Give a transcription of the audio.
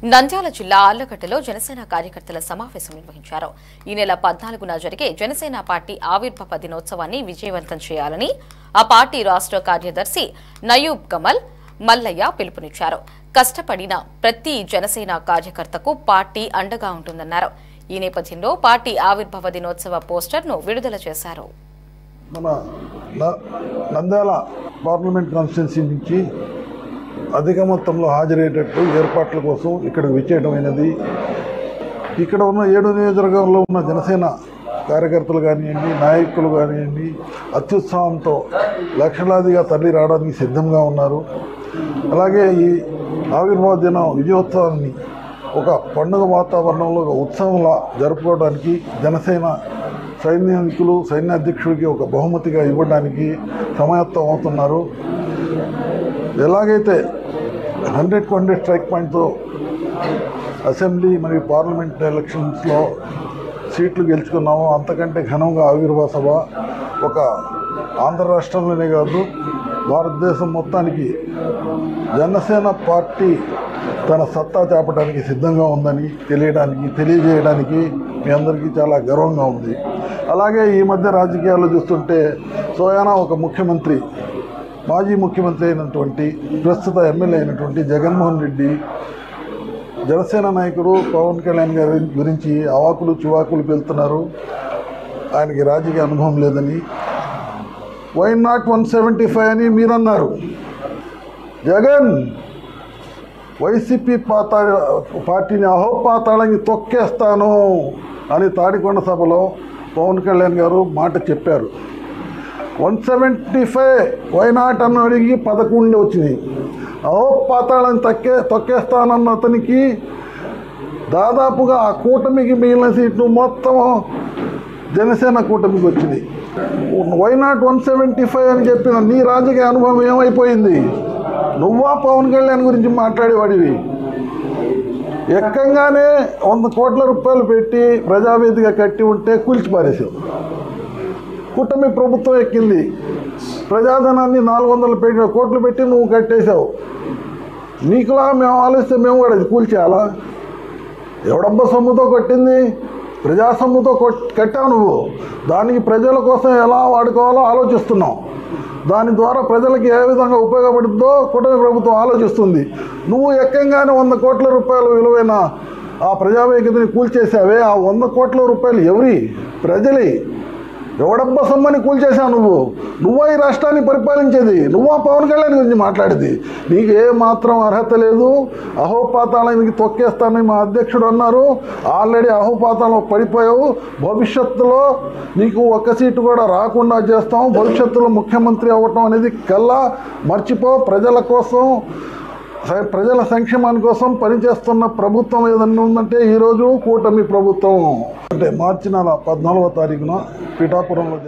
నంద్యాల జిల్లా ఆళ్లగడ్డలో జనసేన కార్యకర్తల సమావేశం నిర్వహించారు. ఈ నెల 14న జరిగే జనసేన పార్టీ ఆవిర్భావ దినోత్సవాన్ని విజయవంతం చేయాలని ఆ పార్టీ రాష్ట్ర కార్యదర్శి నయూబ్ కమల్ మల్లయ్య పిలుపునిచ్చారు. కష్టపడిన ప్రతి జనసేన కార్యకర్తకు పార్టీ అండగా ఉంటుందన్నారు. ఈ నేపథ్యంలో పార్టీ ఆవిర్భావ దినోత్సవ పోస్టర్ను విడుదల చేశారు. మన నంద్యాల పార్లమెంట్ కాన్స్టిట్యున్సీ నుంచి అధిక మొత్తంలో హాజరయ్యేటట్టు ఏర్పాట్ల కోసం ఇక్కడికి విచ్చేయడమైనది. ఇక్కడ ఉన్న 7 నియోజకవర్గంలో ఉన్న జనసేన కార్యకర్తలు కానివ్వండి, నాయకులు కానివ్వండి అత్యుత్సాహంతో లక్షలాదిగా తరలి రావడానికి సిద్ధంగా ఉన్నారు. అలాగే ఈ ఆవిర్భావ దిన విజయోత్సవాన్ని ఒక పండుగ వాతావరణంలో ఒక ఉత్సవంలా జరుపుకోవడానికి జనసేన సైనికులు సైన్యాధ్యక్షుడికి ఒక బహుమతిగా ఇవ్వడానికి సమాయత్తం అవుతున్నారు. ఎలాగైతే 100కు 100 స్ట్రైక్ పాయింట్తో అసెంబ్లీ మరియు పార్లమెంట్ ఎలక్షన్స్లో సీట్లు గెలుచుకున్నామో అంతకంటే ఘనంగా ఆవిర్భావ సభ ఒక ఆంధ్ర రాష్ట్రంలోనే కాదు భారతదేశం మొత్తానికి జనసేన పార్టీ తన సత్తా చాపడానికి సిద్ధంగా ఉందని తెలియజేయడానికి మీ అందరికీ చాలా గర్వంగా ఉంది. అలాగే ఈ మధ్య రాజకీయాల్లో చూస్తుంటే సోయానా ఒక ముఖ్యమంత్రి, మాజీ ముఖ్యమంత్రి అయినటువంటి ప్రస్తుత ఎమ్మెల్యే అయినటువంటి జగన్మోహన్ రెడ్డి జనసేన నాయకుడు పవన్ కళ్యాణ్ గారి గురించి అవాకులు చువాకులు పెళ్తున్నారు. ఆయనకి రాజకీయ అనుభవం లేదని. వై నాట్ 175 అని మీరన్నారు. జగన్ వైసీపీ పార్టీని అహోపాతాళానికి తొక్కేస్తాను అని తాడికొండ సభలో పవన్ కళ్యాణ్ గారు మాట చెప్పారు. 175 వై నాట్ అని అడిగి 11 వచ్చినాయి. అహోపాతాళాన్ని తొక్కేస్తానన్న అతనికి దాదాపుగా ఆ కూటమికి మిగిలిన సీట్లు మొత్తం జనసేన కూటమికి వచ్చింది. వై నాట్ 175 అని చెప్పిన నీ రాజకీయ అనుభవం ఏమైపోయింది? నువ్వా పవన్ కళ్యాణ్ గురించి మాట్లాడేవాడివి. ఎక్కంగానే 100 కోట్ల రూపాయలు పెట్టి ప్రజావేదిక కట్టి ఉంటే కూల్చిపారేసావు. కూటమి ప్రభుత్వం ఎక్కింది, ప్రజాధనాన్ని 400 కోట్లు పెట్టి నువ్వు కట్టేశావు. నీకులా మేము ఆలోచిస్తే మేము కూడా అది కూల్చేయాలా? ఎవడబ్బ సొమ్ముతో కొట్టింది? ప్రజా సొమ్ముతో కట్టావు నువ్వు. దానికి ప్రజల కోసం ఎలా వాడుకోవాలో ఆలోచిస్తున్నావు. దాని ద్వారా ప్రజలకు ఏ విధంగా ఉపయోగపడుతుందో కూటమి ప్రభుత్వం ఆలోచిస్తుంది. నువ్వు ఎక్కంగానే 100 కోట్ల రూపాయల విలువైన ఆ ప్రజావేదికని కూల్చేసావే. ఆ 100 కోట్ల రూపాయలు ఎవరి? ప్రజలే. ఎవడబ్బ సొమ్మని కూల్చేసావు నువ్వా ఈ రాష్ట్రాన్ని పరిపాలించేది? నువ్వా పవన్ కళ్యాణ్ గురించి మాట్లాడేది? నీకు ఏ మాత్రం అర్హత లేదు. అహోపాతాళానికి తొక్కేస్తానని మా అధ్యక్షుడు అన్నారు. ఆల్రెడీ అహోపాతాళం పడిపోయావు. భవిష్యత్తులో నీకు ఒక్క సీటు కూడా రాకుండా చేస్తాం. భవిష్యత్తులో ముఖ్యమంత్రి అవ్వటం అనేది కల్లా మర్చిపో. ప్రజల కోసం, ప్రజల సంక్షేమాని కోసం పనిచేస్తున్న ప్రభుత్వం ఏదన్నా ఉందంటే ఈరోజు కూటమి ప్రభుత్వం. అంటే మార్చి నెల 14వ తారీఖున పిఠాపురంలో